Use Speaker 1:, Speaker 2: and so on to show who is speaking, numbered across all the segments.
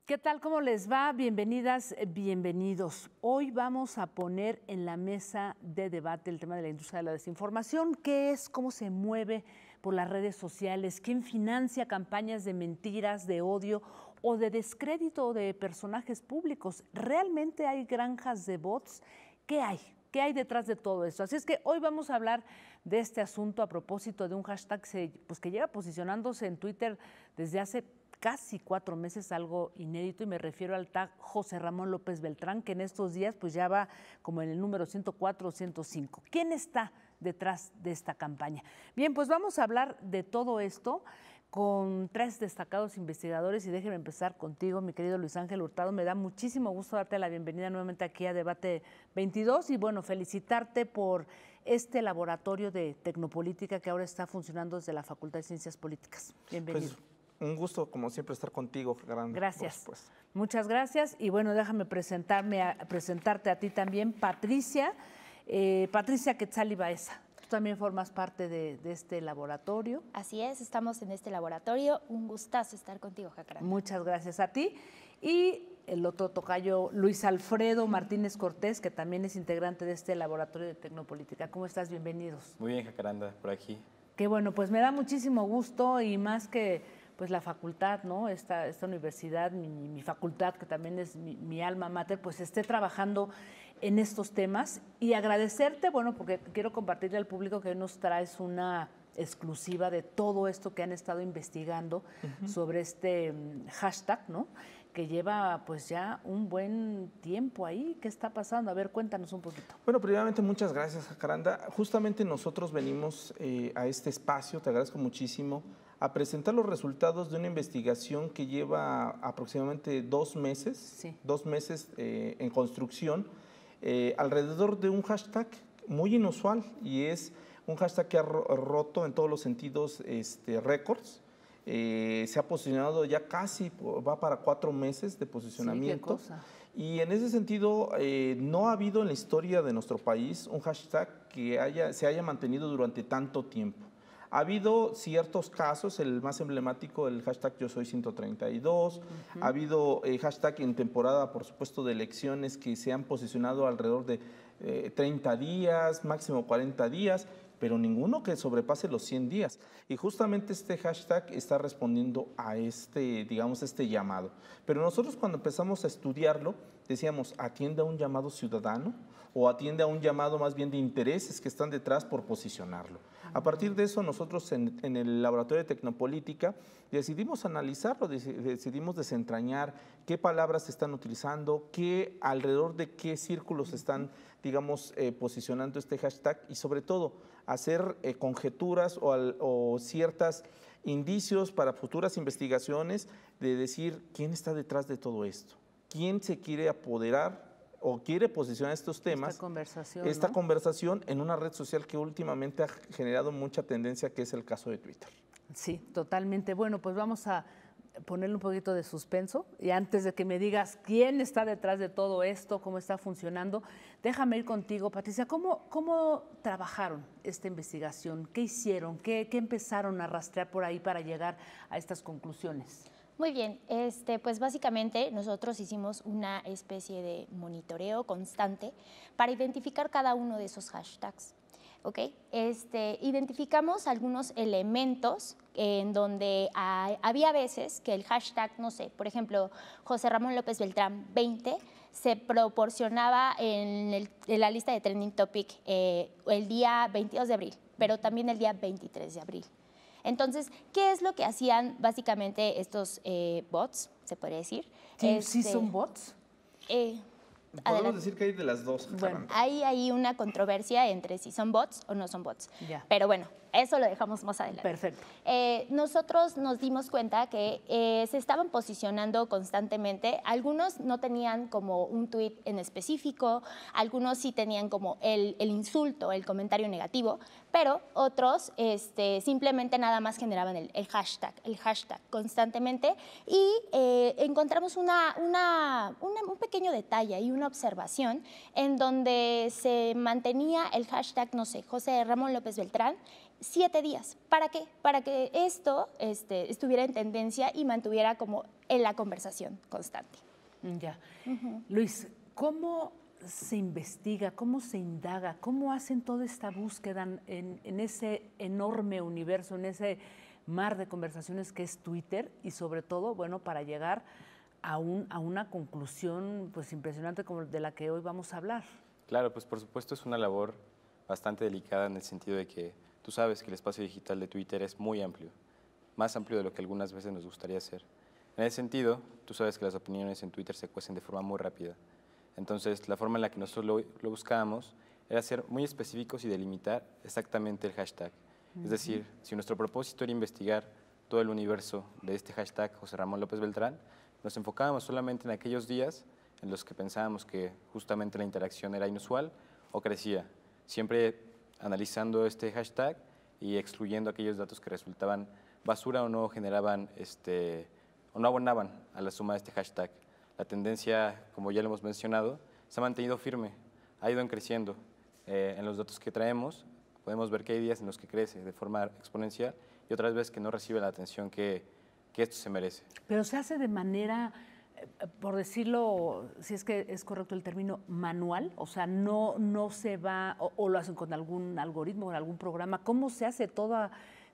Speaker 1: ¿Qué tal? ¿Cómo les va? Bienvenidas, bienvenidos. Hoy vamos a poner en la mesa de debate el tema de la industria de la desinformación. ¿Qué es? ¿Cómo se mueve por las redes sociales? ¿Quién financia campañas de mentiras, de odio o de descrédito de personajes públicos? ¿Realmente hay granjas de bots? ¿Qué hay? ¿Qué hay detrás de todo esto? Así es que hoy vamos a hablar de este asunto a propósito de un hashtag que lleva posicionándose en Twitter desde hace casi 4 meses, algo inédito, y me refiero al tag José Ramón López Beltrán, que en estos días pues ya va como en el número 104 o 105. ¿Quién está detrás de esta campaña? Bien, pues vamos a hablar de todo esto con 3 destacados investigadores y déjenme empezar contigo, mi querido Luis Ángel Hurtado. Me da muchísimo gusto darte la bienvenida nuevamente aquí a Debate 22 y bueno, felicitarte por este laboratorio de tecnopolítica que ahora está funcionando desde la Facultad de Ciencias Políticas. Bienvenido.
Speaker 2: Pues, un gusto, como siempre, estar contigo, Grande.
Speaker 1: Gracias. Muchas gracias. Y bueno, déjame presentarte a ti también, Patricia. Patricia Quetzali Baeza. Tú también formas parte de este laboratorio.
Speaker 3: Así es, estamos en este laboratorio. Un gustazo estar contigo, Jacaranda.
Speaker 1: Muchas gracias a ti. Y el otro tocayo, Luis Alfredo Martínez Cortés, que también es integrante de este laboratorio de tecnopolítica. ¿Cómo estás? Bienvenidos.
Speaker 4: Muy bien, Jacaranda, por aquí.
Speaker 1: Qué bueno, pues me da muchísimo gusto y más que pues la facultad, ¿no? Esta universidad, mi facultad, que también es mi alma mater, pues esté trabajando en estos temas y agradecerte, bueno, porque quiero compartirle al público que hoy nos traes una exclusiva de todo esto que han estado investigando sobre este hashtag, ¿no? Que lleva pues ya un buen tiempo ahí. ¿Qué está pasando? A ver, cuéntanos un poquito.
Speaker 2: Bueno, primeramente muchas gracias, Jacaranda. Justamente nosotros venimos a este espacio, te agradezco muchísimo, a presentar los resultados de una investigación que lleva aproximadamente 2 meses,
Speaker 1: sí.
Speaker 2: 2 meses en construcción, alrededor de un hashtag muy inusual y es un hashtag que ha roto en todos los sentidos récords. Se ha posicionado ya casi, va para 4 meses de posicionamiento.
Speaker 1: Sí, qué cosa.
Speaker 2: Y en ese sentido, no ha habido en la historia de nuestro país un hashtag que se haya mantenido durante tanto tiempo. Ha habido ciertos casos, el más emblemático, el hashtag Yo Soy 132, ha habido hashtag en temporada, por supuesto, de elecciones que se han posicionado alrededor de 30 días, máximo 40 días, pero ninguno que sobrepase los 100 días. Y justamente este hashtag está respondiendo a digamos, este llamado. Pero nosotros cuando empezamos a estudiarlo, decíamos, ¿atiende a un llamado ciudadano o atiende a un llamado más bien de intereses que están detrás por posicionarlo? A partir de eso, nosotros en el Laboratorio de Tecnopolítica decidimos analizarlo, decidimos desentrañar qué palabras se están utilizando, alrededor de qué círculos están, digamos, posicionando este hashtag y sobre todo hacer conjeturas o ciertos indicios para futuras investigaciones de decir quién está detrás de todo esto, quién se quiere apoderar o quiere posicionar estos temas, esta conversación en una red social que últimamente ha generado mucha tendencia, que es el caso de Twitter.
Speaker 1: Sí, totalmente. Bueno, pues vamos a ponerle un poquito de suspenso y antes de que me digas quién está detrás de todo esto, cómo está funcionando, déjame ir contigo, Patricia. ¿Cómo trabajaron esta investigación? ¿Qué hicieron? ¿Qué empezaron a rastrear por ahí para llegar a estas conclusiones?
Speaker 3: Muy bien, pues básicamente nosotros hicimos una especie de monitoreo constante para identificar cada uno de esos hashtags. ¿Ok? Identificamos algunos elementos en donde había veces que el hashtag, no sé, por ejemplo, José Ramón López Beltrán 20 se proporcionaba en la lista de Trending Topic el día 22 de abril, pero también el día 23 de abril. Entonces, ¿qué es lo que hacían básicamente estos bots, se podría decir?
Speaker 1: ¿Sí son bots?
Speaker 2: Podemos decir que hay de las dos.
Speaker 1: Bueno,
Speaker 3: hay una controversia entre si son bots o no son bots.
Speaker 1: Ya.
Speaker 3: Pero bueno, eso lo dejamos más adelante.
Speaker 1: Perfecto.
Speaker 3: Nosotros nos dimos cuenta que se estaban posicionando constantemente. Algunos no tenían como un tweet en específico, algunos sí tenían como el insulto, el comentario negativo, pero otros simplemente nada más generaban el hashtag constantemente y encontramos un pequeño detalle y una observación en donde se mantenía el hashtag, no sé, José Ramón López Beltrán 7 días. ¿Para qué? Para que esto estuviera en tendencia y mantuviera como en la conversación constante.
Speaker 1: Ya. Luis, ¿cómo se investiga, cómo se indaga, cómo hacen toda esta búsqueda en ese enorme universo, en ese mar de conversaciones que es Twitter y sobre todo, bueno, para llegar a una conclusión pues impresionante como de la que hoy vamos a hablar?
Speaker 4: Claro, pues por supuesto es una labor bastante delicada en el sentido de que tú sabes que el espacio digital de Twitter es muy amplio, más amplio de lo que algunas veces nos gustaría hacer. En ese sentido, tú sabes que las opiniones en Twitter se cuecen de forma muy rápida. Entonces, la forma en la que nosotros lo buscábamos era ser muy específicos y delimitar exactamente el hashtag. Es decir, si nuestro propósito era investigar todo el universo de este hashtag José Ramón López Beltrán, nos enfocábamos solamente en aquellos días en los que pensábamos que justamente la interacción era inusual o crecía, siempre analizando este hashtag y excluyendo aquellos datos que resultaban basura o no generaban o no abonaban a la suma de este hashtag. La tendencia, como ya lo hemos mencionado, se ha mantenido firme, ha ido creciendo. En los datos que traemos podemos ver que hay días en los que crece de forma exponencial y otras veces que no recibe la atención que esto se merece.
Speaker 1: Pero se hace de manera, por decirlo, si es que es correcto el término, manual, o sea, no se va, o lo hacen con algún algoritmo, con algún programa. ¿Cómo se hace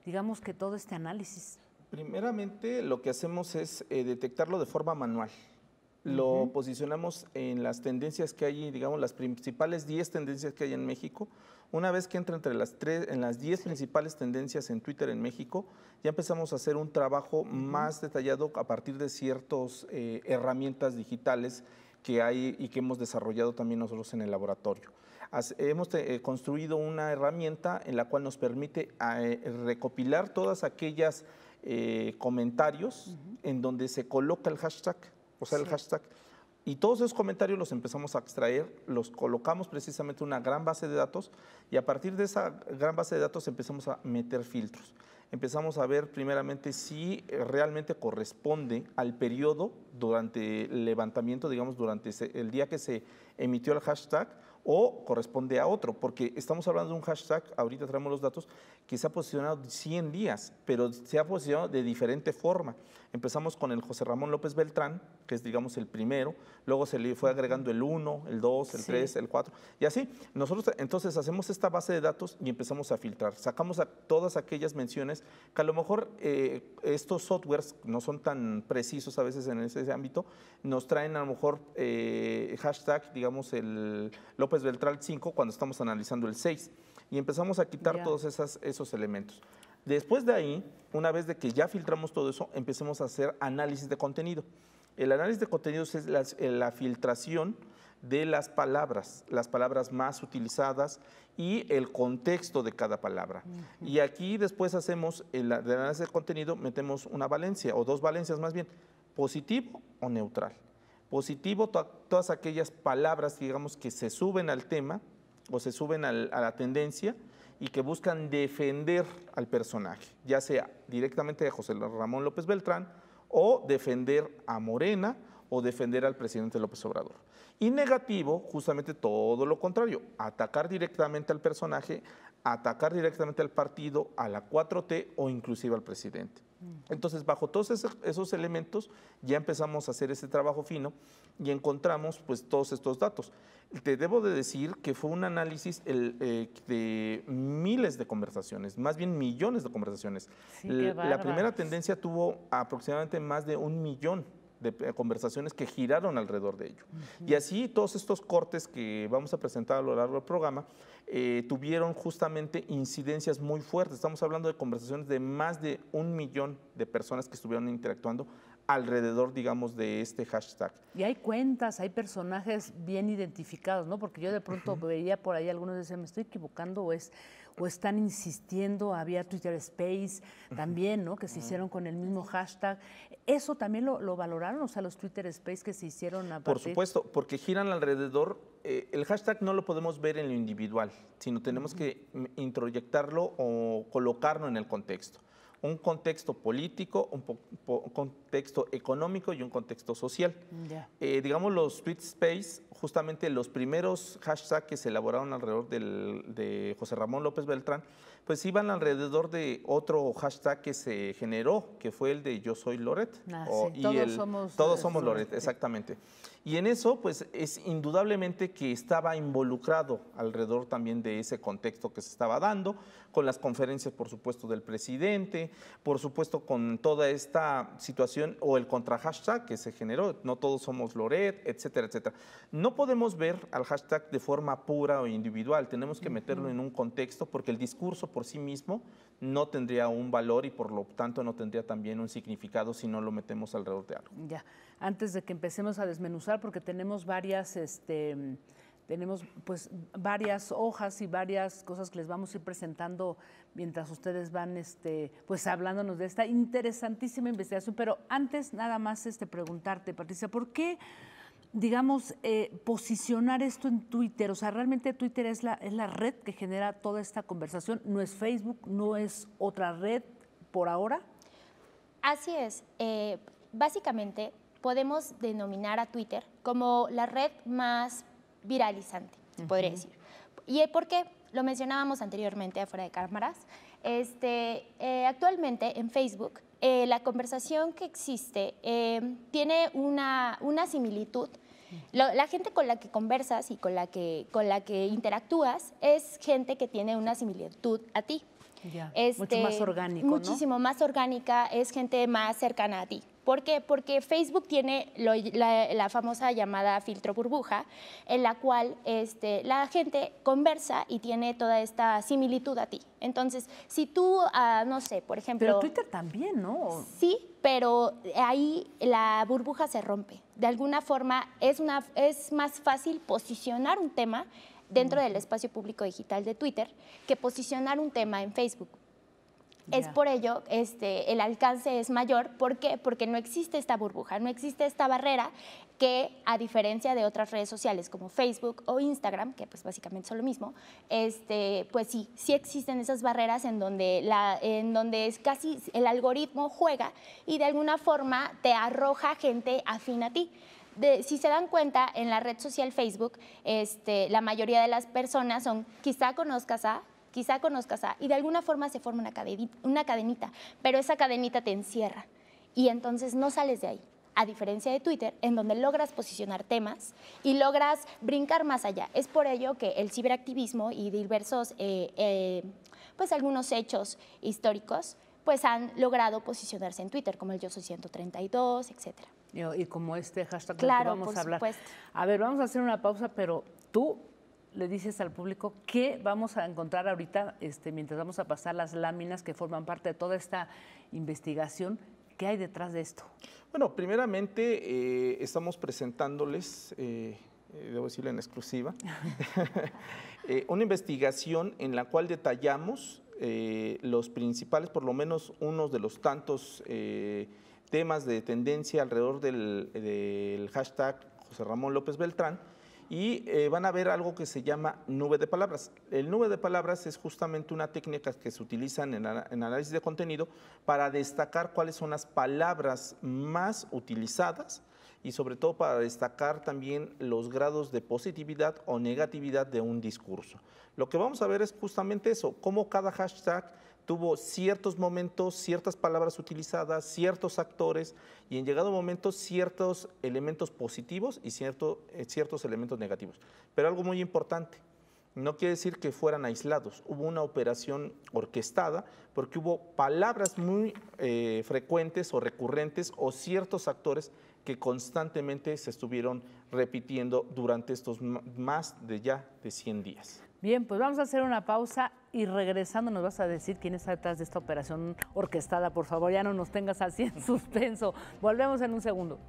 Speaker 1: digamos que todo este análisis?
Speaker 2: Primeramente, lo que hacemos es detectarlo de forma manual. Lo posicionamos en las tendencias que hay, digamos, las principales 10 tendencias que hay en México. Una vez que entra entre en las 10 principales tendencias en Twitter en México, ya empezamos a hacer un trabajo más detallado a partir de ciertas herramientas digitales que hay y que hemos desarrollado también nosotros en el laboratorio. Hemos construido una herramienta en la cual nos permite recopilar todas aquellas comentarios en donde se coloca el hashtag, el hashtag, y todos esos comentarios los empezamos a extraer, los colocamos precisamente en una gran base de datos y a partir de esa gran base de datos empezamos a meter filtros. Empezamos a ver primeramente si realmente corresponde al periodo durante el levantamiento, digamos, durante el día que se emitió el hashtag, o corresponde a otro, porque estamos hablando de un hashtag, ahorita traemos los datos, que se ha posicionado 100 días, pero se ha posicionado de diferente forma. Empezamos con el José Ramón López Beltrán, que es, digamos, el primero, luego se le fue agregando el 1, el 2, el 3, el 4, y así. Nosotros entonces hacemos esta base de datos y empezamos a filtrar. Sacamos a todas aquellas menciones que a lo mejor estos softwares no son tan precisos a veces en ese ámbito, nos traen a lo mejor hashtag, digamos, el López Beltrán 5 cuando estamos analizando el 6 y empezamos a quitar todos esos elementos. Después de ahí, una vez de que ya filtramos todo eso, empecemos a hacer análisis de contenido. El análisis de contenidos es la filtración de las palabras más utilizadas y el contexto de cada palabra. Y aquí después hacemos el análisis de contenido, metemos una valencia o dos valencias más bien, positivo o neutral. Positivo, todas aquellas palabras, digamos, que se suben al tema o se suben a la tendencia y que buscan defender al personaje, ya sea directamente a José Ramón López Beltrán o defender a Morena o defender al presidente López Obrador. Y negativo, justamente todo lo contrario, atacar directamente al personaje, atacar directamente al partido, a la 4T o inclusive al presidente. Entonces, bajo todos esos elementos, ya empezamos a hacer ese trabajo fino y encontramos pues todos estos datos. Te debo de decir que fue un análisis de miles de conversaciones, más bien millones de conversaciones.
Speaker 1: Sí,
Speaker 2: la primera tendencia tuvo aproximadamente más de 1 millón de conversaciones que giraron alrededor de ello. Y así todos estos cortes que vamos a presentar a lo largo del programa tuvieron justamente incidencias muy fuertes. Estamos hablando de conversaciones de más de 1 millón de personas que estuvieron interactuando alrededor, digamos, de este hashtag.
Speaker 1: Y hay cuentas, hay personajes bien identificados, ¿no? Porque yo de pronto veía por ahí, algunos decían, ¿me estoy equivocando o están insistiendo? Había Twitter Space también, ¿no? Que se hicieron con el mismo hashtag. ¿Eso también lo valoraron? O sea, los Twitter Space que se hicieron a partir...
Speaker 2: Por supuesto, porque giran alrededor. El hashtag no lo podemos ver en lo individual, sino tenemos que introyectarlo o colocarlo en el contexto. Un contexto político, un contexto económico y un contexto social. Digamos, los Twitter Space, justamente los primeros hashtags que se elaboraron alrededor de José Ramón López Beltrán, pues iban alrededor de otro hashtag que se generó, que fue el de Yo soy Loret.
Speaker 1: Sí.
Speaker 2: Todos somos Loret, exactamente. Y en eso, pues es indudablemente que estaba involucrado alrededor también de ese contexto que se estaba dando, con las conferencias, por supuesto, del presidente, por supuesto, con toda esta situación o el contra hashtag que se generó, no todos somos Loret, etcétera, etcétera. No podemos ver al hashtag de forma pura o individual, tenemos que meterlo en un contexto porque el discurso por sí mismo no tendría un valor y por lo tanto no tendría también un significado si no lo metemos alrededor de algo.
Speaker 1: Ya, antes de que empecemos a desmenuzar, porque tenemos varias, tenemos pues varias hojas y varias cosas que les vamos a ir presentando mientras ustedes van pues hablándonos de esta interesantísima investigación. Pero antes nada más preguntarte, Patricia, ¿por qué, digamos, posicionar esto en Twitter? O sea, realmente Twitter es la red que genera toda esta conversación, no es Facebook, no es otra red por ahora.
Speaker 3: Así es. Básicamente podemos denominar a Twitter como la red más viralizante, podría decir. ¿Y por qué? Lo mencionábamos anteriormente afuera de cámaras. Actualmente en Facebook la conversación que existe tiene una similitud. La gente con la que conversas y con la que interactúas es gente que tiene una similitud a ti.
Speaker 1: Ya, mucho más orgánico,
Speaker 3: muchísimo más orgánica, es gente más cercana a ti. ¿Por qué? Porque Facebook tiene la famosa llamada filtro burbuja, en la cual la gente conversa y tiene toda esta similitud a ti. Entonces, si tú, no sé, por ejemplo...
Speaker 1: Pero Twitter también, ¿no?
Speaker 3: Sí, pero ahí la burbuja se rompe. De alguna forma es más fácil posicionar un tema dentro del espacio público digital de Twitter que posicionar un tema en Facebook. Es por ello el alcance es mayor. ¿Por qué? Porque no existe esta burbuja, no existe esta barrera que, a diferencia de otras redes sociales como Facebook o Instagram, que pues básicamente son lo mismo, pues sí existen esas barreras en donde es casi el algoritmo juega y de alguna forma te arroja gente afín a ti. Si se dan cuenta, en la red social Facebook, la mayoría de las personas son quizá conozcas a, y de alguna forma se forma una cadenita, pero esa cadenita te encierra y entonces no sales de ahí. A diferencia de Twitter, en donde logras posicionar temas y logras brincar más allá. Es por ello que el ciberactivismo y diversos, pues algunos hechos históricos, pues han logrado posicionarse en Twitter, como el Yo Soy 132, etcétera.
Speaker 1: Y como hashtag
Speaker 3: claro,
Speaker 1: del que vamos a hablar.
Speaker 3: Supuesto.
Speaker 1: A ver, vamos a hacer una pausa, pero tú le dices al público qué vamos a encontrar ahorita, mientras vamos a pasar las láminas que forman parte de toda esta investigación. ¿Qué hay detrás de esto?
Speaker 2: Bueno, primeramente estamos presentándoles, debo decirlo en exclusiva, una investigación en la cual detallamos los principales, por lo menos unos de los tantos temas de tendencia alrededor del hashtag José Ramón López Beltrán, y van a ver algo que se llama nube de palabras. El nube de palabras es justamente una técnica que se utiliza en análisis de contenido para destacar cuáles son las palabras más utilizadas y sobre todo para destacar también los grados de positividad o negatividad de un discurso. Lo que vamos a ver es justamente eso, cómo cada hashtag tuvo ciertos momentos, ciertas palabras utilizadas, ciertos actores y en llegado momento ciertos elementos positivos y ciertos elementos negativos. Pero algo muy importante, no quiere decir que fueran aislados, hubo una operación orquestada porque hubo palabras muy frecuentes o recurrentes o ciertos actores que constantemente se estuvieron repitiendo durante estos más de 100 días.
Speaker 1: Bien, pues vamos a hacer una pausa y regresando nos vas a decir quién está detrás de esta operación orquestada. Por favor, ya no nos tengas así en suspenso. Volvemos en un segundo.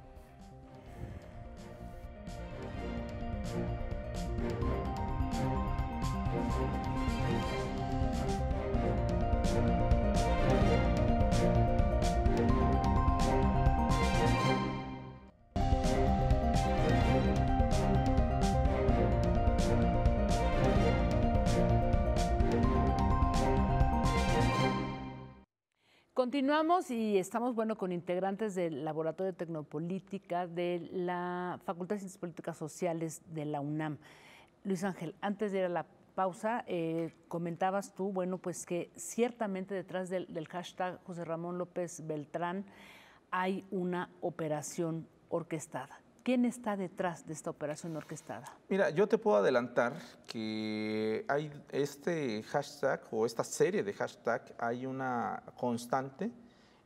Speaker 1: Continuamos y estamos, con integrantes del Laboratorio de Tecnopolítica de la Facultad de Ciencias Políticas Sociales de la UNAM. Luis Ángel, antes de ir a la pausa, comentabas tú, bueno, pues que ciertamente detrás del hashtag José Ramón López Beltrán hay una operación orquestada. ¿Quién está detrás de esta operación orquestada?
Speaker 2: Mira, yo te puedo adelantar que hay este hashtag o esta serie de hashtag, hay una constante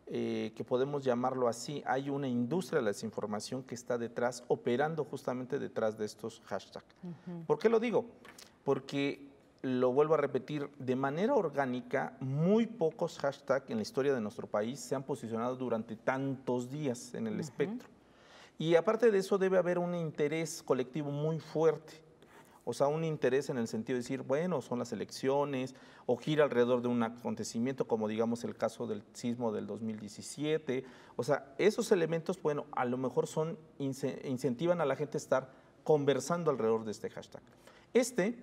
Speaker 2: que podemos llamarlo así, hay una industria de la desinformación que está detrás, operando justamente detrás de estos hashtags. ¿Por qué lo digo? Porque, lo vuelvo a repetir, de manera orgánica, muy pocos hashtags en la historia de nuestro país se han posicionado durante tantos días en el espectro. Y aparte de eso debe haber un interés colectivo muy fuerte, o sea, un interés en el sentido de decir, bueno, son las elecciones, o gira alrededor de un acontecimiento, como digamos el caso del sismo del 2017, o sea, esos elementos, bueno, a lo mejor incentivan a la gente a estar conversando alrededor de este hashtag. Este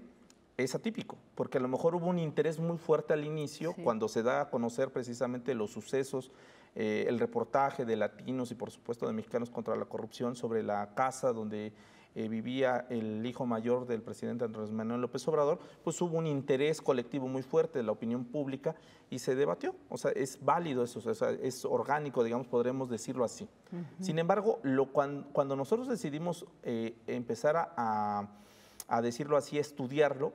Speaker 2: es atípico, porque a lo mejor hubo un interés muy fuerte al inicio, cuando se da a conocer precisamente los sucesos, el reportaje de Latinos y por supuesto de Mexicanos contra la Corrupción sobre la casa donde vivía el hijo mayor del presidente Andrés Manuel López Obrador, pues hubo un interés colectivo muy fuerte de la opinión pública y se debatió. O sea, es válido eso, o sea, es orgánico, digamos, podremos decirlo así. Sin embargo, cuando nosotros decidimos empezar a decirlo así, a estudiarlo,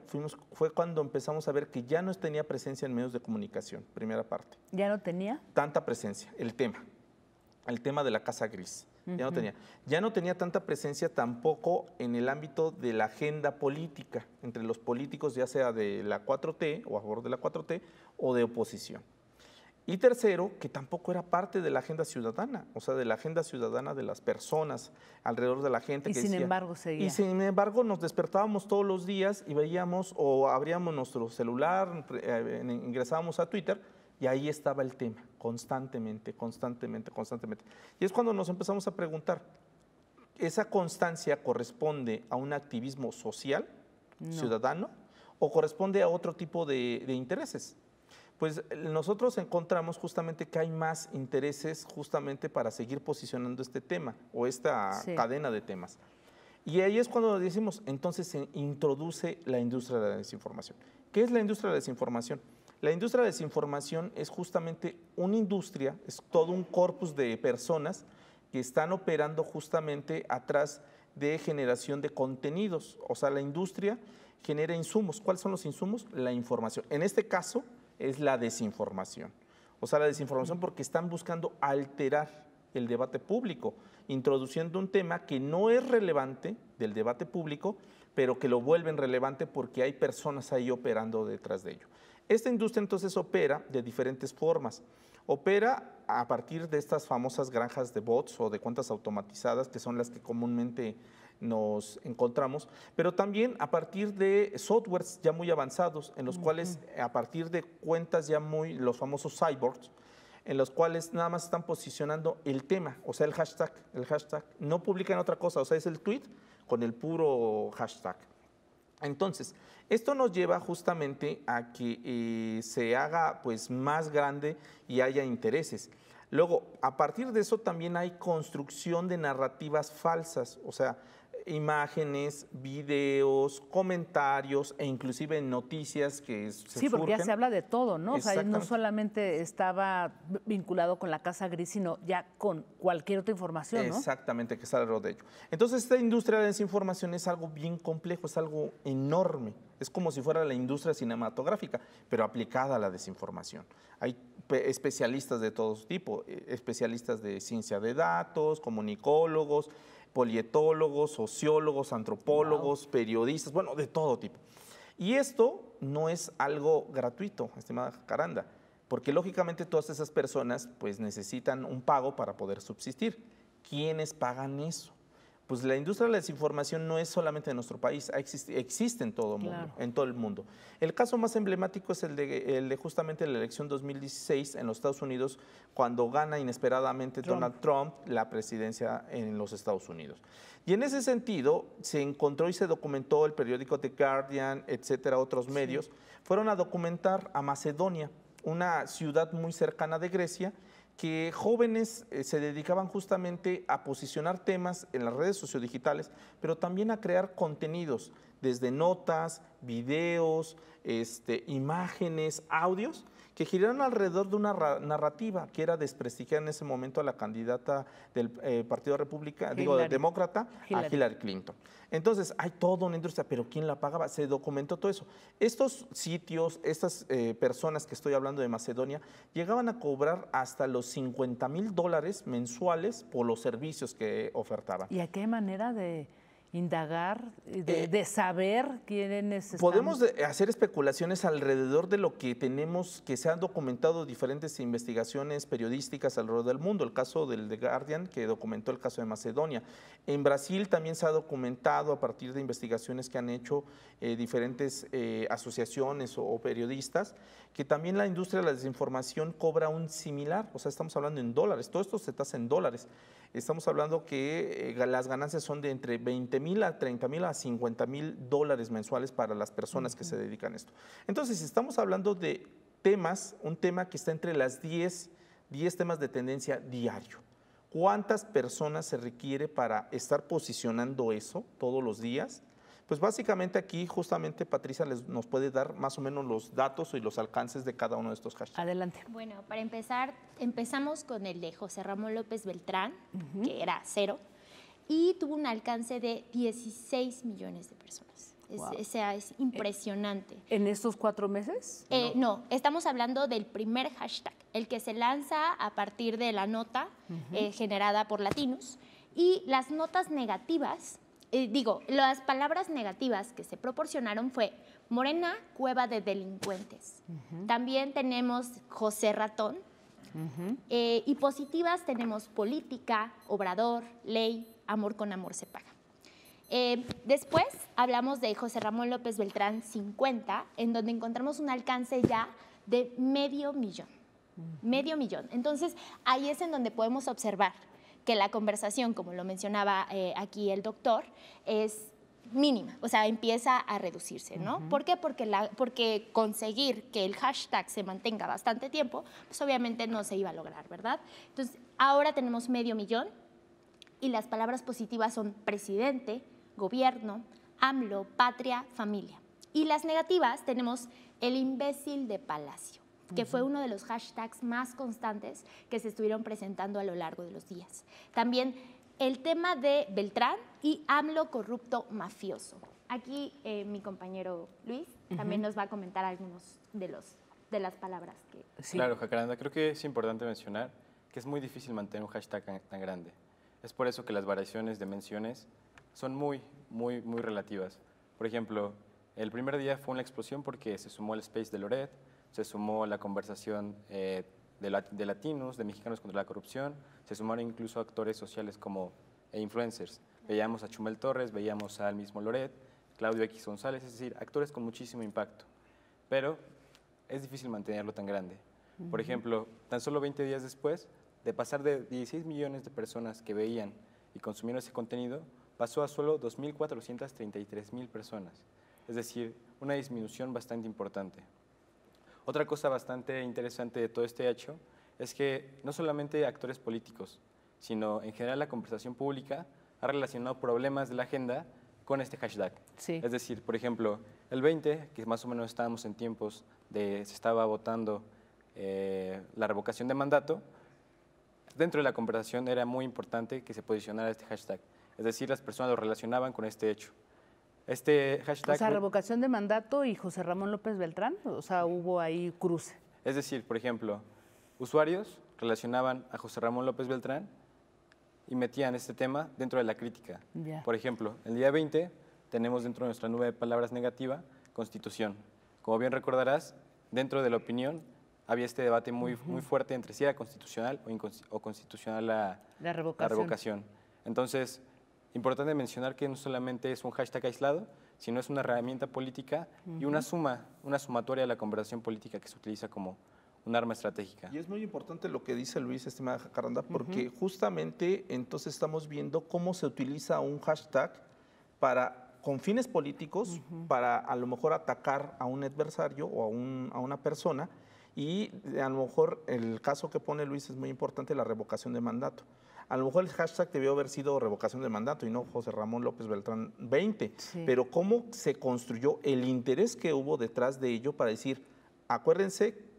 Speaker 2: fue cuando empezamos a ver que ya no tenía presencia en medios de comunicación, primera parte.
Speaker 1: ¿Ya no tenía?
Speaker 2: Tanta presencia, el tema de la Casa Gris, ya no tenía tanta presencia tampoco en el ámbito de la agenda política, entre los políticos ya sea de la 4T o a favor de la 4T o de oposición. Y tercero, que tampoco era parte de la agenda ciudadana, o sea, de la agenda ciudadana de las personas alrededor de la gente.
Speaker 1: Y sin embargo seguía.
Speaker 2: Y sin embargo nos despertábamos todos los días y veíamos o abríamos nuestro celular, ingresábamos a Twitter y ahí estaba el tema, constantemente. Y es cuando nos empezamos a preguntar, ¿esa constancia corresponde a un activismo social, ciudadano, o corresponde a otro tipo de intereses? Pues nosotros encontramos justamente que hay más intereses justamente para seguir posicionando este tema o esta cadena de temas. Y ahí es cuando decimos, entonces se introduce la industria de la desinformación. ¿Qué es la industria de la desinformación? La industria de la desinformación es justamente una industria, es todo un corpus de personas que están operando justamente atrás de generación de contenidos. O sea, la industria genera insumos. ¿Cuáles son los insumos? La información. En este caso es la desinformación. O sea, la desinformación porque están buscando alterar el debate público, introduciendo un tema que no es relevante del debate público, pero que lo vuelven relevante porque hay personas ahí operando detrás de ello. Esta industria entonces opera de diferentes formas. Opera a partir de estas famosas granjas de bots o de cuentas automatizadas, que son las que comúnmente nos encontramos, pero también a partir de softwares ya muy avanzados, en los cuales a partir de cuentas ya los famosos cyborgs, en los cuales nada más están posicionando el tema, o sea, el hashtag, no publican otra cosa, o sea, es el tweet con el puro hashtag. Entonces, esto nos lleva justamente a que se haga pues más grande y haya intereses. Luego, a partir de eso también hay construcción de narrativas falsas, o sea, imágenes, videos, comentarios e inclusive noticias que se
Speaker 1: Sí, porque ya
Speaker 2: surgen.
Speaker 1: se habla de todo, ¿no? O sea, no solamente estaba vinculado con la Casa Gris, sino ya con cualquier otra información, ¿no?
Speaker 2: Exactamente, que está alrededor de ello. Entonces, esta industria de la desinformación es algo bien complejo, es algo enorme. Es como si fuera la industria cinematográfica, pero aplicada a la desinformación. Hay especialistas de todo tipo, especialistas de ciencia de datos, comunicólogos, polietólogos, sociólogos, antropólogos, periodistas, bueno, de todo tipo. Y esto no es algo gratuito, estimada Jacaranda, porque lógicamente todas esas personas pues necesitan un pago para poder subsistir. ¿Quiénes pagan eso? Pues la industria de la desinformación no es solamente en nuestro país, existe en todo el mundo,
Speaker 1: Claro.
Speaker 2: en todo el mundo. El caso más emblemático es el de justamente la elección 2016 en los Estados Unidos, cuando gana inesperadamente Donald Trump la presidencia en los Estados Unidos. Y en ese sentido se encontró y se documentó el periódico The Guardian, etcétera, otros medios, fueron a documentar a Macedonia, una ciudad muy cercana de Grecia, que jóvenes se dedicaban justamente a posicionar temas en las redes sociodigitales, pero también a crear contenidos, desde notas, videos, imágenes, audios, que giraron alrededor de una narrativa que era desprestigiar en ese momento a la candidata del Partido Demócrata, a Hillary Clinton. Entonces, hay toda una industria, pero ¿quién la pagaba? Se documentó todo eso. Estos sitios, estas personas que estoy hablando de Macedonia, llegaban a cobrar hasta los $50,000 mensuales por los servicios que ofertaban.
Speaker 1: ¿Y a qué manera de indagar, de saber quiénes están?
Speaker 2: Podemos hacer especulaciones alrededor de lo que tenemos, que se han documentado diferentes investigaciones periodísticas alrededor del mundo. El caso del The Guardian, que documentó el caso de Macedonia. En Brasil también se ha documentado a partir de investigaciones que han hecho diferentes asociaciones o periodistas, que también la industria de la desinformación cobra un similar, o sea, estamos hablando en dólares, todo esto se tasa en dólares. Estamos hablando que las ganancias son de entre 20,000 a 30,000 a $50,000 mensuales para las personas que se dedican a esto. Entonces, estamos hablando de temas, un tema que está entre las 10 temas de tendencia diario. ¿Cuántas personas se requiere para estar posicionando eso todos los días? Pues básicamente aquí justamente Patricia nos puede dar más o menos los datos y los alcances de cada uno de estos hashtags.
Speaker 1: Adelante.
Speaker 3: Bueno, para empezar, empezamos con el de José Ramón López Beltrán, que era 0, y tuvo un alcance de 16 millones de personas.
Speaker 1: Wow.
Speaker 3: O sea, es impresionante.
Speaker 1: ¿En estos 4 meses?
Speaker 3: No, estamos hablando del primer hashtag, el que se lanza a partir de la nota generada por Latinos, y las notas negativas, las palabras negativas que se proporcionaron fue Morena, cueva de delincuentes. También tenemos José Ratón. Y positivas tenemos política, obrador, ley, amor con amor se paga. Después hablamos de José Ramón López Beltrán 50, en donde encontramos un alcance ya de medio millón. Medio millón. Entonces, ahí es en donde podemos observar que la conversación, como lo mencionaba aquí el doctor, es mínima, o sea, empieza a reducirse, ¿no? ¿Por qué? Porque conseguir que el hashtag se mantenga bastante tiempo, pues obviamente no se iba a lograr, ¿verdad? Entonces, ahora tenemos medio millón y las palabras positivas son presidente, gobierno, AMLO, patria, familia. Y las negativas tenemos el imbécil de Palacio, que fue uno de los hashtags más constantes que se estuvieron presentando a lo largo de los días. También el tema de Beltrán y AMLO corrupto mafioso. Aquí mi compañero Luis también nos va a comentar algunos de las palabras que...
Speaker 4: Sí. Claro, Jacaranda, creo que es importante mencionar que es muy difícil mantener un hashtag tan grande. Es por eso que las variaciones de menciones son muy relativas. Por ejemplo, el primer día fue una explosión porque se sumó el Space de Loret, se sumó la conversación de latinos, de mexicanos contra la corrupción, se sumaron incluso actores sociales como influencers. Veíamos a Chumel Torres, veíamos al mismo Loret, Claudio X González, es decir, actores con muchísimo impacto. Pero es difícil mantenerlo tan grande. Por ejemplo, tan solo 20 días después de pasar de 16 millones de personas que veían y consumieron ese contenido, pasó a solo 2,433,000 personas. Es decir, una disminución bastante importante. Otra cosa bastante interesante de todo este hecho es que no solamente actores políticos, sino en general la conversación pública ha relacionado problemas de la agenda con este hashtag.
Speaker 1: Sí.
Speaker 4: Es decir, por ejemplo, el 20, que más o menos estábamos en tiempos de se estaba votando la revocación de mandato, dentro de la conversación era muy importante que se posicionara este hashtag. Es decir, las personas lo relacionaban con este hecho. Este hashtag...
Speaker 1: O sea, revocación de mandato y José Ramón López Beltrán, o sea, hubo ahí cruce.
Speaker 4: Es decir, por ejemplo, usuarios relacionaban a José Ramón López Beltrán y metían este tema dentro de la crítica.
Speaker 1: Yeah.
Speaker 4: Por ejemplo, el día 20 tenemos dentro de nuestra nube de palabras negativa, Constitución. Como bien recordarás, dentro de la opinión había este debate muy fuerte entre si era constitucional o constitucional la revocación. Entonces, importante mencionar que no solamente es un hashtag aislado, sino es una herramienta política y una sumatoria de la conversación política que se utiliza como un arma estratégica.
Speaker 2: Y es muy importante lo que dice Luis, estimada Jacaranda, porque justamente entonces estamos viendo cómo se utiliza un hashtag con fines políticos, para a lo mejor atacar a un adversario o a una persona, Y a lo mejor el caso que pone Luis es muy importante, la revocación de mandato. A lo mejor el hashtag debió haber sido revocación de mandato y no José Ramón López Beltrán 20.
Speaker 1: Sí.
Speaker 2: Pero cómo se construyó el interés que hubo detrás de ello para decir, acuérdense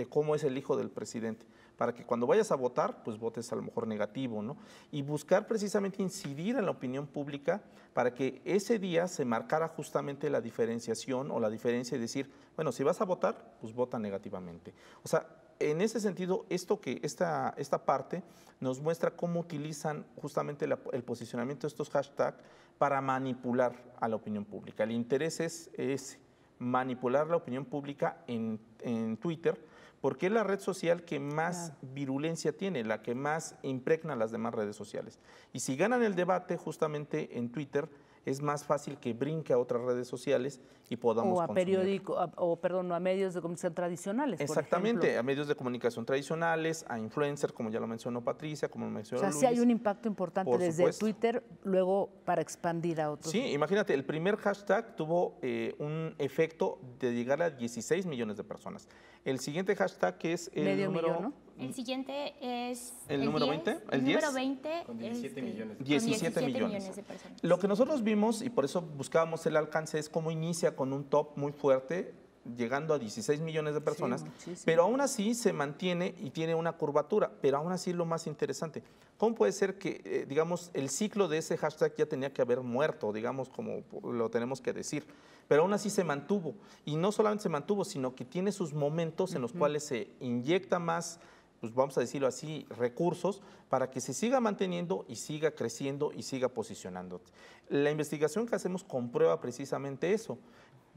Speaker 2: cómo es el hijo del presidente, para que cuando vayas a votar, pues votes a lo mejor negativo, ¿no? Y buscar precisamente incidir en la opinión pública para que ese día se marcara justamente la diferenciación o la diferencia y decir, bueno, si vas a votar, pues vota negativamente. O sea, en ese sentido, esta parte nos muestra cómo utilizan justamente el posicionamiento de estos hashtags para manipular a la opinión pública. El interés es ese, manipular la opinión pública en Twitter, porque es la red social que más virulencia tiene, la que más impregna las demás redes sociales. Y si ganan el debate justamente en Twitter, es más fácil que brinque a otras redes sociales y podamos
Speaker 1: o a
Speaker 2: consumir.
Speaker 1: a medios de comunicación tradicionales.
Speaker 2: Exactamente,
Speaker 1: por ejemplo.
Speaker 2: a medios de comunicación tradicionales, a influencers, como ya lo mencionó Patricia, como lo mencionó
Speaker 1: O sea,
Speaker 2: Luis.
Speaker 1: sí hay un impacto importante
Speaker 2: Por
Speaker 1: desde
Speaker 2: supuesto.
Speaker 1: Twitter, luego para expandir a otros.
Speaker 2: Sí, imagínate, el primer hashtag tuvo un efecto de llegar a 16 millones de personas. El siguiente hashtag, que es el
Speaker 1: Medio
Speaker 2: número...
Speaker 1: millón, ¿no?
Speaker 3: El siguiente es
Speaker 2: ¿El número 20? ¿El
Speaker 3: El número
Speaker 2: 10?
Speaker 3: 20
Speaker 4: Con 17 millones.
Speaker 3: con
Speaker 2: 17 millones.
Speaker 3: de personas.
Speaker 2: Lo que nosotros vimos, y por eso buscábamos el alcance, es cómo inicia con un top muy fuerte, llegando a 16 millones de personas,
Speaker 1: muchísimo.
Speaker 2: pero aún así se mantiene y tiene una curvatura, pero aún así lo más interesante, ¿cómo puede ser que, digamos, el ciclo de ese hashtag ya tenía que haber muerto, digamos, como lo tenemos que decir, pero aún así se mantuvo, y no solamente se mantuvo, sino que tiene sus momentos en los cuales se inyecta más, pues vamos a decirlo así, recursos para que se siga manteniendo y siga creciendo y siga posicionando. La investigación que hacemos comprueba precisamente eso,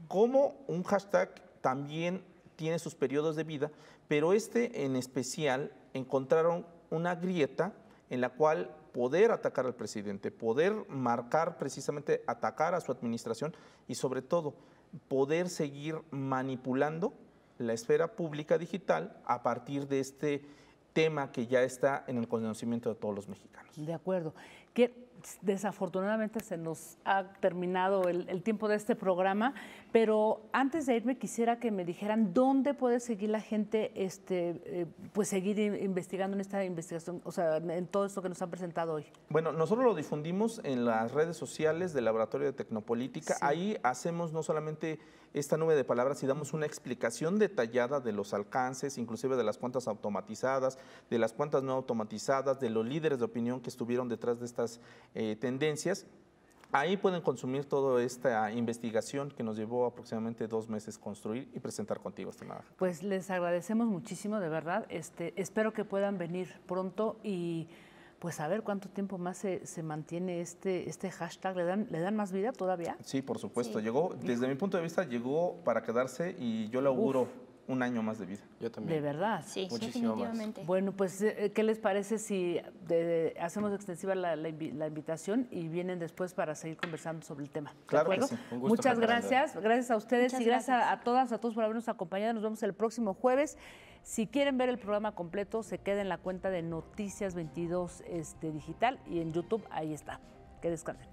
Speaker 2: cómo un hashtag también tiene sus periodos de vida, pero en especial encontraron una grieta en la cual poder atacar al presidente, poder marcar precisamente, atacar a su administración y sobre todo poder seguir manipulando la esfera pública digital a partir de este tema que ya está en el conocimiento de todos los mexicanos.
Speaker 1: De acuerdo. Que desafortunadamente se nos ha terminado el tiempo de este programa, pero antes de irme quisiera que me dijeran dónde puede seguir la gente, pues seguir investigando en esta investigación, o sea, en todo esto que nos han presentado hoy.
Speaker 2: Bueno, nosotros lo difundimos en las redes sociales del Laboratorio de Tecnopolítica.
Speaker 1: Sí.
Speaker 2: Ahí hacemos no solamente esta nube de palabras y damos una explicación detallada de los alcances, inclusive de las cuentas automatizadas, de las cuentas no automatizadas, de los líderes de opinión que estuvieron detrás de estas tendencias. Ahí pueden consumir toda esta investigación que nos llevó aproximadamente 2 meses construir y presentar contigo, estimada.
Speaker 1: Pues les agradecemos muchísimo, de verdad. Espero que puedan venir pronto y pues a ver cuánto tiempo más se mantiene este hashtag. ¿Le dan más vida todavía?
Speaker 2: Sí, por supuesto.
Speaker 3: Sí.
Speaker 2: Llegó, desde mi punto de vista, llegó para quedarse y yo le auguro un año más de vida.
Speaker 4: Yo también.
Speaker 1: De verdad.
Speaker 3: Sí,
Speaker 4: Muchísimo más.
Speaker 3: definitivamente.
Speaker 1: Bueno, pues, ¿qué les parece si hacemos extensiva la invitación y vienen después para seguir conversando sobre el tema? ¿De
Speaker 2: Claro que
Speaker 1: acuerdo?
Speaker 2: sí.
Speaker 4: Un gusto,
Speaker 1: Muchas
Speaker 4: Fernanda.
Speaker 1: gracias a ustedes
Speaker 3: Muchas
Speaker 1: y gracias
Speaker 3: gracias.
Speaker 1: a todas, a todos por habernos acompañado. Nos vemos el próximo jueves. Si quieren ver el programa completo, se queda en la cuenta de Noticias 22 Digital y en YouTube, ahí está. Que descansen.